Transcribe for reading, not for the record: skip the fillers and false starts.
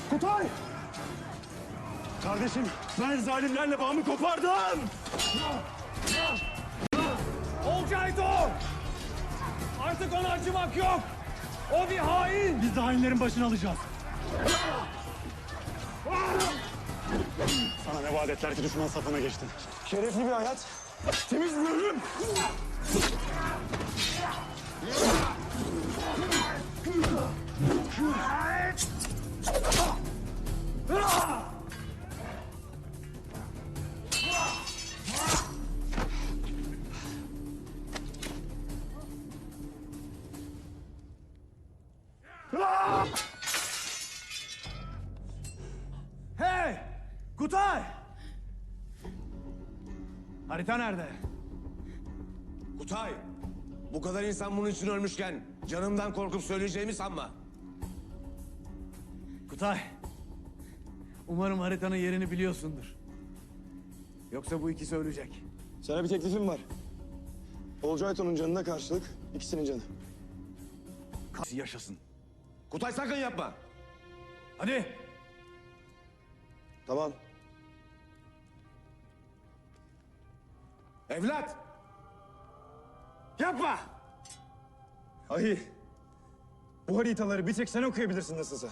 Kutay! Kardeşim, ben zalimlerle bağımı kopardım! Olcayto! Artık ona acımak yok! O bir hain! Biz de hainlerin başını alacağız. Sana ne vaat ettiler ki düşman safına geçtin? Şerefli bir hayat, temiz bir ölüm! Hey! Kutay! Harita nerede? Kutay, bu kadar insan bunun için ölmüşken canımdan korkup söyleyeceğimi sanma. Kutay, umarım haritanın yerini biliyorsundur. Yoksa bu ikisi ölecek. Sana bir teklifim var. Olcayto'nun canına karşılık ikisinin canı. Yaşasın. Kutay sakın yapma. Hadi! Tamam. Evlat! Yapma! Ahi, bu haritaları bir tek sen okuyabilirsin nasılsa.